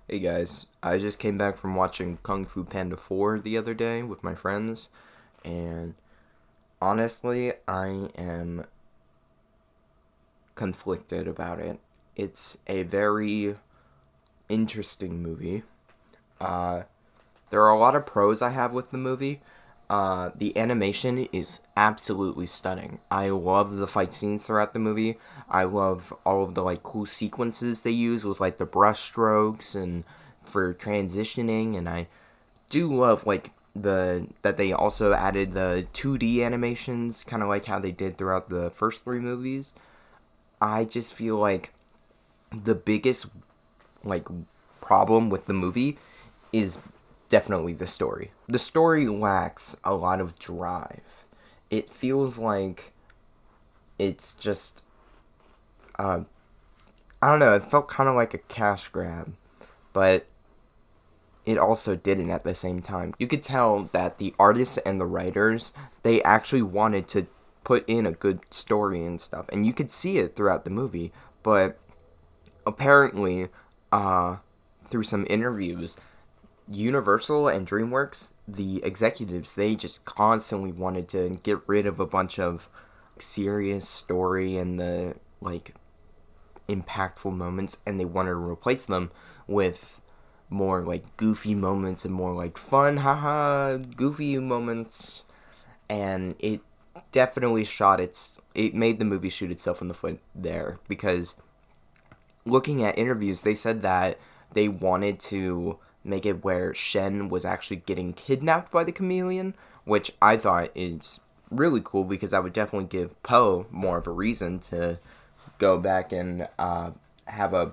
Hey guys, I just came back from watching Kung Fu Panda 4 the other day with my friends, and honestly, I am conflicted about it. It's a very interesting movie. Uh, there are a lot of pros I have with the movie. The animation is absolutely stunning. I love the fight scenes throughout the movie. I love all of the cool sequences they use with the brush strokes and for transitioning, and I do love the that they also added the 2D animations, kind of like how they did throughout the first three movies. I just feel like the biggest like problem with the movie is definitely the story. The story lacks a lot of drive. It feels like it's just uh, I don't know. It felt kind of like a cash grab, but it also didn't at the same time. You could tell that the artists and the writers, they actually wanted to put in a good story and stuff, and you could see it throughout the movie. But apparently, uh, through some interviews, Universal and DreamWorks, the executives, they just constantly wanted to get rid of a bunch of serious story and the impactful moments, and they wanted to replace them with more goofy moments and more fun haha goofy moments. And it definitely it made the movie shoot itself in the foot there, because looking at interviews, they said that they wanted to make it where Shen was actually getting kidnapped by the chameleon, which I thought is really cool, because that would definitely give Poe more of a reason to go back and have a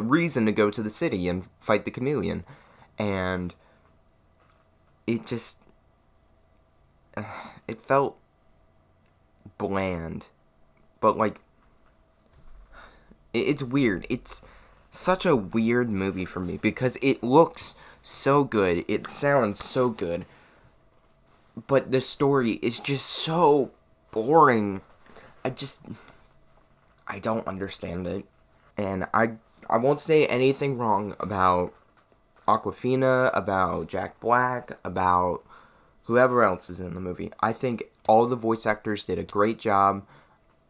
reason to go to the city and fight the chameleon. And it just it felt bland, but it's weird. It's such a weird movie for me because it looks so good, it sounds so good, but the story is just so boring. I just I don't understand it, and I won't say anything wrong about Aquafina, about Jack Black, about whoever else is in the movie. I think all the voice actors did a great job.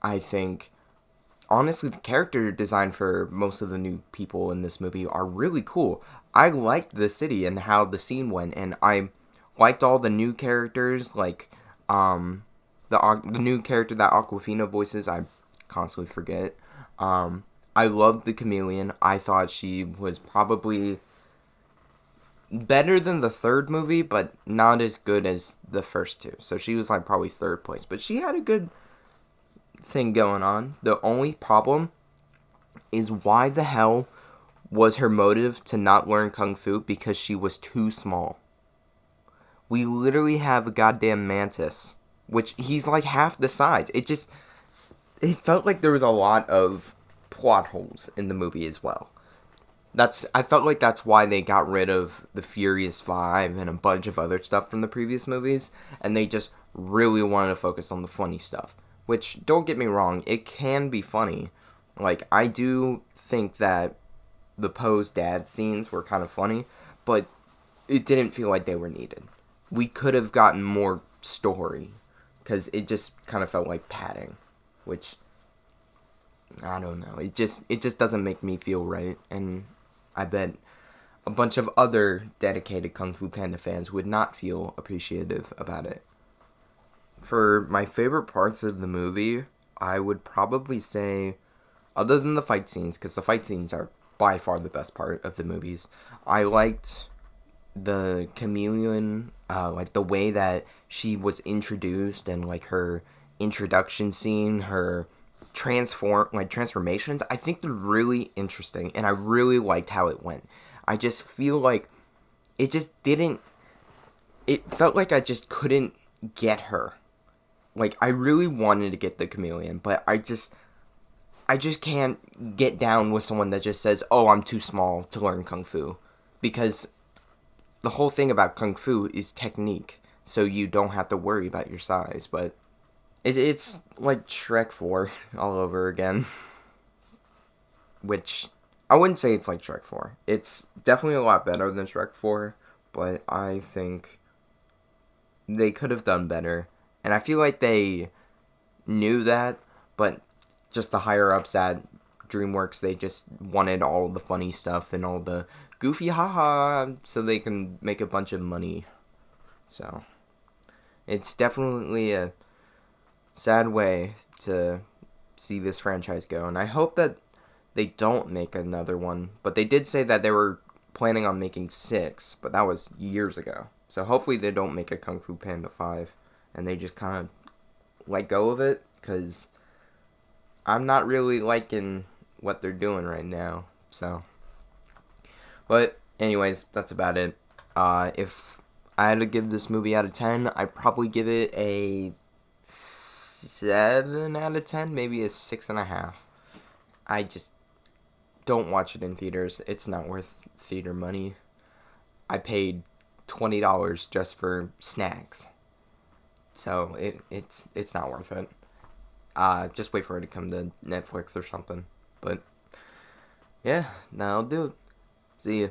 I think, honestly, the character design for most of the new people in this movie are really cool. I liked the city and how the scene went, and I liked all the new characters, the new character that Aquafina voices. I constantly forget. I loved the chameleon. I thought she was probably better than the third movie, but not as good as the first two. So she was probably third place, but she had a good thing going on. The only problem is, why the hell was her motive to not learn kung fu because she was too small? We literally have a goddamn mantis, which he's like half the size. It felt like there was a lot of plot holes in the movie as well. I felt like that's why they got rid of the Furious Five and a bunch of other stuff from the previous movies, and they just really wanted to focus on the funny stuff. Which, don't get me wrong, it can be funny. I do think that the Poe's dad scenes were kind of funny, but it didn't feel like they were needed. We could have gotten more story, because it just kind of felt like padding, which I don't know. It just doesn't make me feel right, and I bet a bunch of other dedicated Kung Fu Panda fans would not feel appreciative about it. For my favorite parts of the movie, I would probably say, other than the fight scenes, because the fight scenes are by far the best part of the movies, I liked the chameleon, the way that she was introduced, and her introduction scene, her transformations. I think they're really interesting, and I really liked how it went. I just feel like it just didn't. It felt like I just couldn't get her. I really wanted to get the chameleon, but I just can't get down with someone that just says, "Oh, I'm too small to learn kung fu," because the whole thing about kung fu is technique, so you don't have to worry about your size. But it's like Shrek 4 all over again, which I wouldn't say it's like Shrek 4. It's definitely a lot better than Shrek 4, but I think they could have done better. And I feel like they knew that, but just the higher ups at DreamWorks, they just wanted all the funny stuff and all the goofy haha so they can make a bunch of money. So, it's definitely a sad way to see this franchise go, and I hope that they don't make another one. But they did say that they were planning on making 6, but that was years ago. So hopefully they don't make a Kung Fu Panda 5, and they just kind of let go of it, because I'm not really liking what they're doing right now. So, but anyways, that's about it. If I had to give this movie out of 10, I'd probably give it a 7 out of 10, maybe a 6.5. I just don't watch it in theaters. It's not worth theater money. I paid $20 just for snacks, so it's not worth it. Just wait for it to come to Netflix or something. But yeah, that'll do it. See ya.